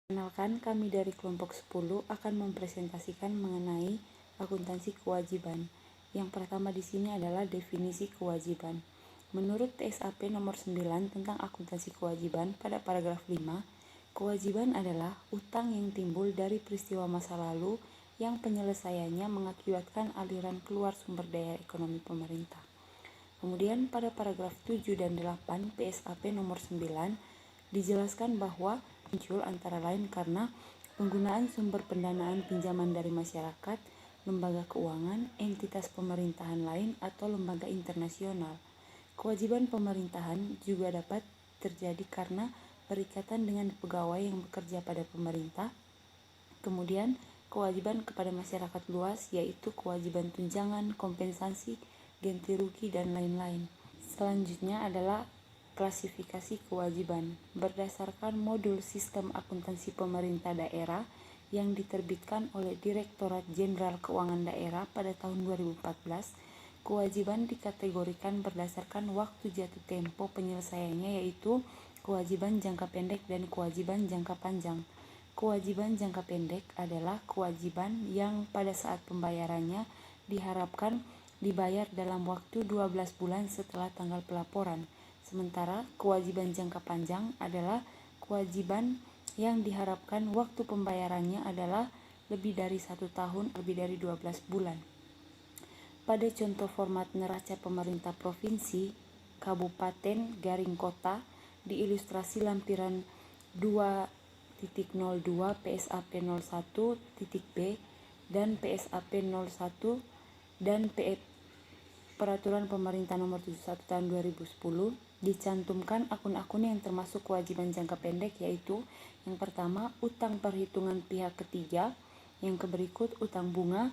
Perkenalkan, kami dari kelompok 10 akan mempresentasikan mengenai akuntansi kewajiban. Yang pertama di sini adalah definisi kewajiban. Menurut TSAP nomor 9 tentang akuntansi kewajiban pada paragraf 5, kewajiban adalah utang yang timbul dari peristiwa masa lalu yang penyelesaiannya mengakibatkan aliran keluar sumber daya ekonomi pemerintah. Kemudian pada paragraf 7 dan 8 PSAP nomor 9 dijelaskan bahwa muncul antara lain karena penggunaan sumber pendanaan pinjaman dari masyarakat, lembaga keuangan, entitas pemerintahan lain, atau lembaga internasional. Kewajiban pemerintahan juga dapat terjadi karena berikatan dengan pegawai yang bekerja pada pemerintah. Kemudian kewajiban kepada masyarakat luas yaitu kewajiban tunjangan, kompensasi, ganti rugi, dan lain-lain. Selanjutnya adalah klasifikasi kewajiban berdasarkan modul sistem akuntansi pemerintah daerah yang diterbitkan oleh Direktorat Jenderal Keuangan Daerah pada tahun 2014. Kewajiban dikategorikan berdasarkan waktu jatuh tempo penyelesaiannya, yaitu kewajiban jangka pendek dan kewajiban jangka panjang. Kewajiban jangka pendek adalah kewajiban yang pada saat pembayarannya diharapkan dibayar dalam waktu 12 bulan setelah tanggal pelaporan. Sementara kewajiban jangka panjang adalah kewajiban yang diharapkan waktu pembayarannya adalah lebih dari 1 tahun, lebih dari 12 bulan. Pada contoh format neraca pemerintah provinsi, kabupaten, garing kota, diilustrasi lampiran 2.02 PSAP 01.b dan PSAP 01 dan Peraturan Pemerintah Nomor 71 Tahun 2010 dicantumkan akun-akun yang termasuk kewajiban jangka pendek, yaitu yang pertama utang perhitungan pihak ketiga, yang berikut utang bunga,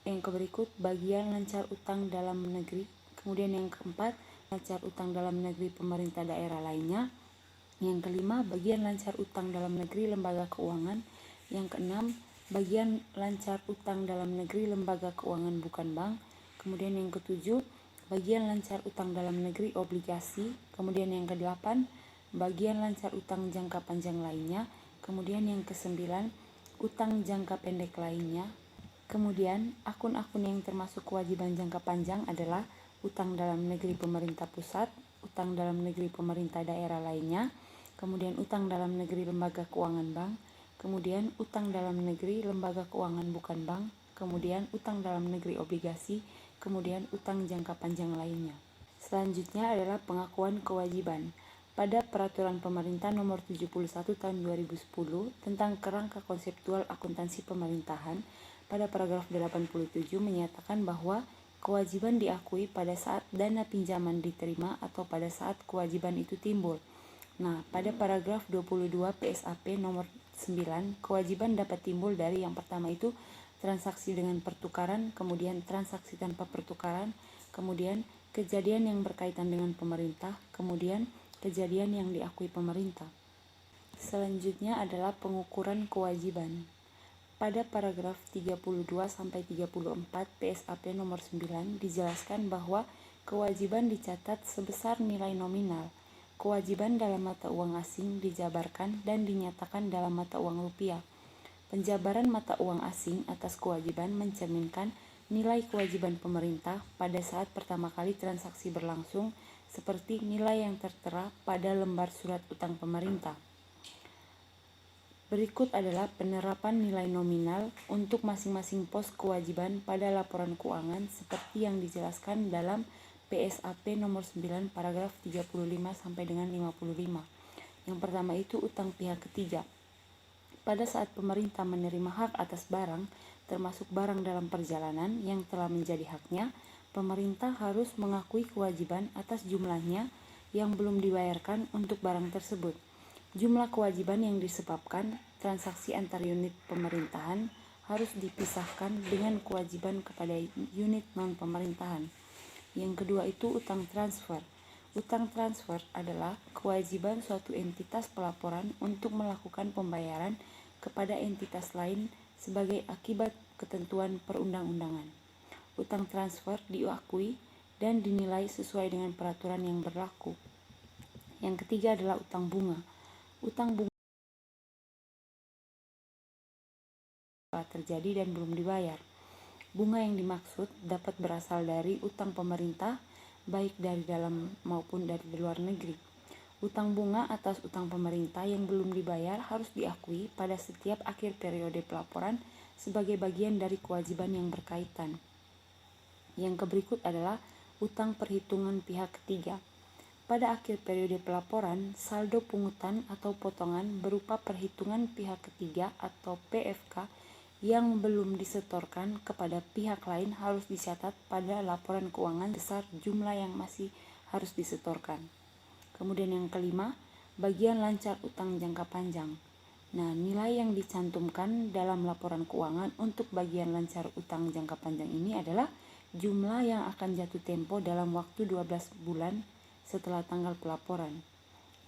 yang berikut bagian lancar utang dalam negeri, kemudian yang keempat lancar utang dalam negeri pemerintah daerah lainnya, yang kelima bagian lancar utang dalam negeri lembaga keuangan, yang keenam bagian lancar utang dalam negeri lembaga keuangan bukan bank, kemudian yang ketujuh bagian lancar utang dalam negeri obligasi, kemudian yang kedelapan bagian lancar utang jangka panjang lainnya, kemudian yang kesembilan utang jangka pendek lainnya. Kemudian akun-akun yang termasuk kewajiban jangka panjang adalah utang dalam negeri pemerintah pusat, utang dalam negeri pemerintah daerah lainnya, kemudian utang dalam negeri lembaga keuangan bank, kemudian utang dalam negeri lembaga keuangan bukan bank, kemudian utang dalam negeri obligasi, kemudian utang jangka panjang lainnya. Selanjutnya adalah pengakuan kewajiban. Pada Peraturan Pemerintah Nomor 71 Tahun 2010 tentang kerangka konseptual akuntansi pemerintahan, pada paragraf 87 menyatakan bahwa kewajiban diakui pada saat dana pinjaman diterima atau pada saat kewajiban itu timbul. Nah, pada paragraf 22 PSAP nomor 9, kewajiban dapat timbul dari yang pertama itu transaksi dengan pertukaran, kemudian transaksi tanpa pertukaran, kemudian kejadian yang berkaitan dengan pemerintah, kemudian kejadian yang diakui pemerintah. Selanjutnya adalah pengukuran kewajiban. Pada paragraf 32-34 PSAP nomor 9 dijelaskan bahwa kewajiban dicatat sebesar nilai nominal. Kewajiban dalam mata uang asing dijabarkan dan dinyatakan dalam mata uang rupiah. Penjabaran mata uang asing atas kewajiban mencerminkan nilai kewajiban pemerintah pada saat pertama kali transaksi berlangsung, seperti nilai yang tertera pada lembar surat utang pemerintah. Berikut adalah penerapan nilai nominal untuk masing-masing pos kewajiban pada laporan keuangan seperti yang dijelaskan dalam PSAP nomor 9 paragraf 35 sampai dengan 55. Yang pertama itu utang pihak ketiga. Pada saat pemerintah menerima hak atas barang, termasuk barang dalam perjalanan yang telah menjadi haknya, pemerintah harus mengakui kewajiban atas jumlahnya yang belum dibayarkan untuk barang tersebut. Jumlah kewajiban yang disebabkan transaksi antar unit pemerintahan harus dipisahkan dengan kewajiban kepada unit non-pemerintahan. Yang kedua itu utang transfer. Utang transfer adalah kewajiban suatu entitas pelaporan untuk melakukan pembayaran kepada entitas lain sebagai akibat ketentuan perundang-undangan. Utang transfer diakui dan dinilai sesuai dengan peraturan yang berlaku. Yang ketiga adalah utang bunga. Utang bunga telah terjadi dan belum dibayar. Bunga yang dimaksud dapat berasal dari utang pemerintah, baik dari dalam maupun dari luar negeri. Utang bunga atas utang pemerintah yang belum dibayar harus diakui pada setiap akhir periode pelaporan sebagai bagian dari kewajiban yang berkaitan. Yang berikut adalah utang perhitungan pihak ketiga. Pada akhir periode pelaporan, saldo pungutan atau potongan berupa perhitungan pihak ketiga atau PFK yang belum disetorkan kepada pihak lain harus dicatat pada laporan keuangan besar jumlah yang masih harus disetorkan. Kemudian yang kelima, bagian lancar utang jangka panjang. Nah, nilai yang dicantumkan dalam laporan keuangan untuk bagian lancar utang jangka panjang ini adalah jumlah yang akan jatuh tempo dalam waktu 12 bulan setelah tanggal pelaporan.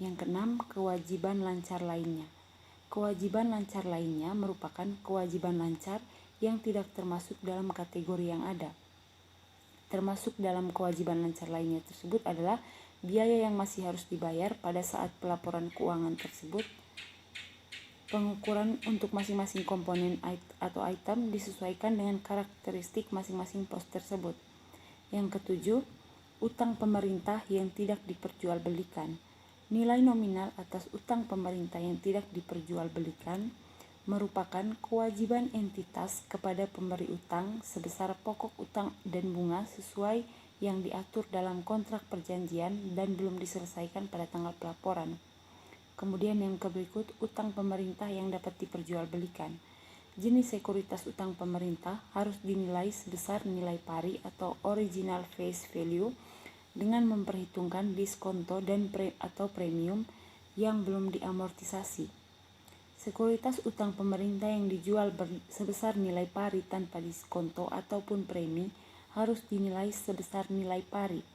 Yang keenam, kewajiban lancar lainnya. Kewajiban lancar lainnya merupakan kewajiban lancar yang tidak termasuk dalam kategori yang ada. Termasuk dalam kewajiban lancar lainnya tersebut adalah biaya yang masih harus dibayar pada saat pelaporan keuangan tersebut. Pengukuran untuk masing-masing komponen atau item disesuaikan dengan karakteristik masing-masing pos tersebut. Yang ketujuh, utang pemerintah yang tidak diperjualbelikan. Nilai nominal atas utang pemerintah yang tidak diperjualbelikan merupakan kewajiban entitas kepada pemberi utang sebesar pokok utang dan bunga sesuai yang diatur dalam kontrak perjanjian dan belum diselesaikan pada tanggal pelaporan. Kemudian yang berikut, utang pemerintah yang dapat diperjualbelikan. Jenis sekuritas utang pemerintah harus dinilai sebesar nilai pari atau original face value dengan memperhitungkan diskonto dan atau premium yang belum diamortisasi. Sekuritas utang pemerintah yang dijual sebesar nilai pari tanpa diskonto ataupun premi harus dinilai sebesar nilai pari.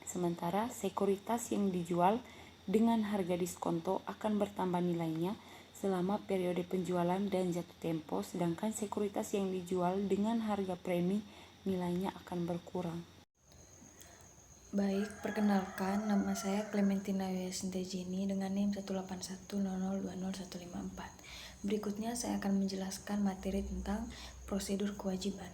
Sementara sekuritas yang dijual dengan harga diskonto akan bertambah nilainya selama periode penjualan dan jatuh tempo, sedangkan sekuritas yang dijual dengan harga premi nilainya akan berkurang. Baik, perkenalkan, nama saya Clementina Yasintejini dengan NIM 18100200154. Berikutnya saya akan menjelaskan materi tentang prosedur kewajiban.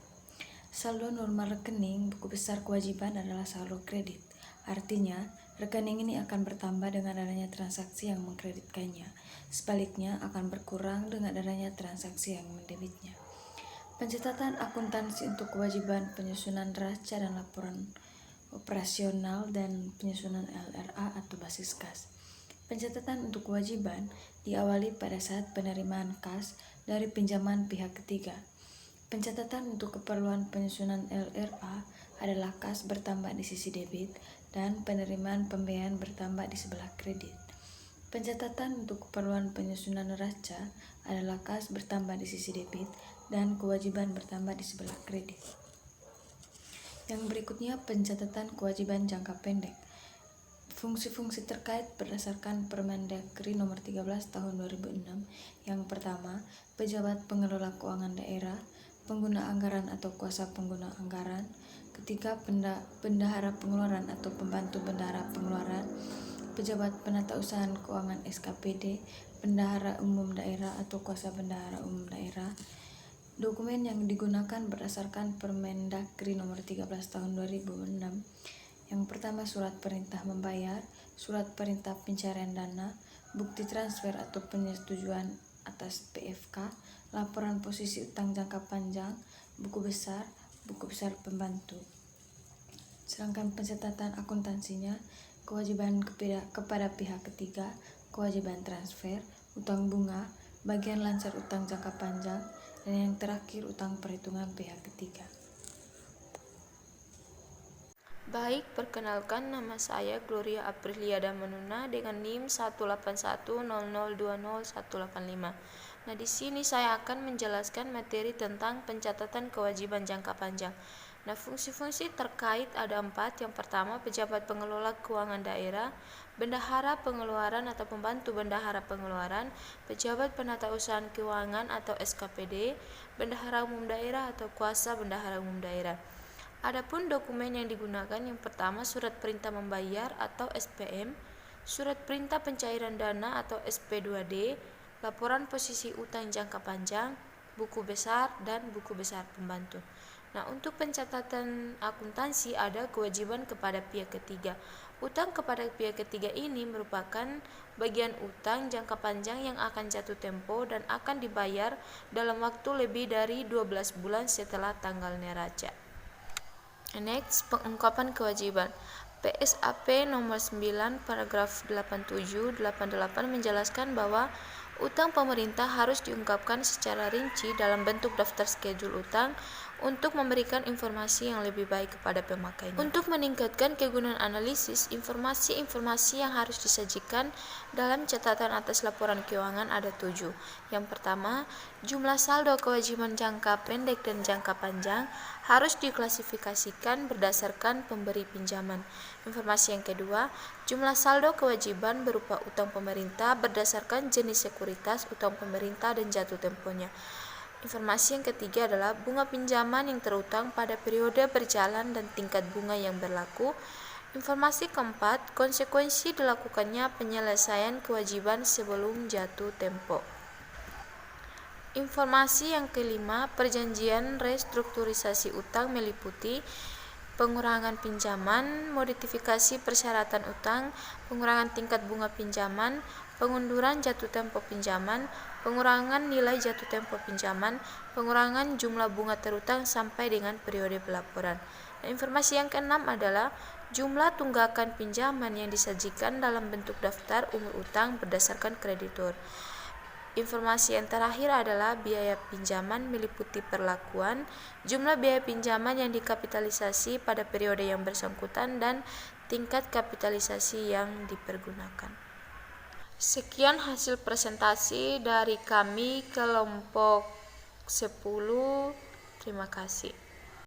Saldo normal rekening buku besar kewajiban adalah saldo kredit. Artinya, rekening ini akan bertambah dengan adanya transaksi yang mengkreditkannya. Sebaliknya, akan berkurang dengan adanya transaksi yang mendebitnya. Pencatatan akuntansi untuk kewajiban penyusunan neraca dan laporan operasional dan penyusunan LRA atau basis kas. Pencatatan untuk kewajiban diawali pada saat penerimaan kas dari pinjaman pihak ketiga. Pencatatan untuk keperluan penyusunan LRA adalah kas bertambah di sisi debit dan penerimaan pembiayaan bertambah di sebelah kredit. Pencatatan untuk keperluan penyusunan neraca adalah kas bertambah di sisi debit dan kewajiban bertambah di sebelah kredit. Yang berikutnya, pencatatan kewajiban jangka pendek. Fungsi-fungsi terkait berdasarkan Permendagri Nomor 13 Tahun 2006. Yang pertama, pejabat pengelola keuangan daerah, pengguna anggaran atau kuasa pengguna anggaran. Ketiga, bendahara pengeluaran atau pembantu bendahara pengeluaran, pejabat penata usaha keuangan SKPD, bendahara umum daerah atau kuasa bendahara umum daerah. Dokumen yang digunakan berdasarkan Permendagri Nomor 13 Tahun 2006. Yang pertama, surat perintah membayar, surat perintah pencarian dana, bukti transfer atau penyetujuan atas PFK, laporan posisi utang jangka panjang, buku besar pembantu. Sedangkan pencatatan akuntansinya, kewajiban kepada pihak ketiga, kewajiban transfer, utang bunga, bagian lancar utang jangka panjang, dan yang terakhir utang perhitungan pihak ketiga. Baik, perkenalkan, nama saya Gloria Aprilia Damanuna dengan NIM 18100200185. Nah, di sini saya akan menjelaskan materi tentang pencatatan kewajiban jangka panjang. Nah, fungsi-fungsi terkait ada 4. Yang pertama, pejabat pengelola keuangan daerah, bendahara pengeluaran atau pembantu bendahara pengeluaran, pejabat penata usaha keuangan atau SKPD, bendahara umum daerah atau kuasa bendahara umum daerah. Adapun dokumen yang digunakan, yang pertama surat perintah membayar atau SPM, surat perintah pencairan dana atau SP2D, laporan posisi utang jangka panjang, buku besar, dan buku besar pembantu. Nah, untuk pencatatan akuntansi ada kewajiban kepada pihak ketiga. Utang kepada pihak ketiga ini merupakan bagian utang jangka panjang yang akan jatuh tempo dan akan dibayar dalam waktu lebih dari 12 bulan setelah tanggal neraca. Next, pengungkapan kewajiban. PSAP nomor 9 paragraf 87-88 menjelaskan bahwa utang pemerintah harus diungkapkan secara rinci dalam bentuk daftar schedule utang untuk memberikan informasi yang lebih baik kepada pemakainya. Untuk meningkatkan kegunaan analisis, informasi-informasi yang harus disajikan dalam catatan atas laporan keuangan ada 7. Yang pertama, jumlah saldo kewajiban jangka pendek dan jangka panjang harus diklasifikasikan berdasarkan pemberi pinjaman. Informasi yang kedua, jumlah saldo kewajiban berupa utang pemerintah berdasarkan jenis sekuritas utang pemerintah dan jatuh temponya. Informasi yang ketiga adalah bunga pinjaman yang terutang pada periode berjalan dan tingkat bunga yang berlaku. Informasi keempat, konsekuensi dilakukannya penyelesaian kewajiban sebelum jatuh tempo. Informasi yang kelima, perjanjian restrukturisasi utang meliputi pengurangan pinjaman, modifikasi persyaratan utang, pengurangan tingkat bunga pinjaman, pengunduran jatuh tempo pinjaman, pengurangan nilai jatuh tempo pinjaman, pengurangan jumlah bunga terutang sampai dengan periode pelaporan. Nah, informasi yang keenam adalah jumlah tunggakan pinjaman yang disajikan dalam bentuk daftar umur utang berdasarkan kreditur. Informasi yang terakhir adalah biaya pinjaman meliputi perlakuan, jumlah biaya pinjaman yang dikapitalisasi pada periode yang bersangkutan, dan tingkat kapitalisasi yang dipergunakan. Sekian hasil presentasi dari kami kelompok 10. Terima kasih.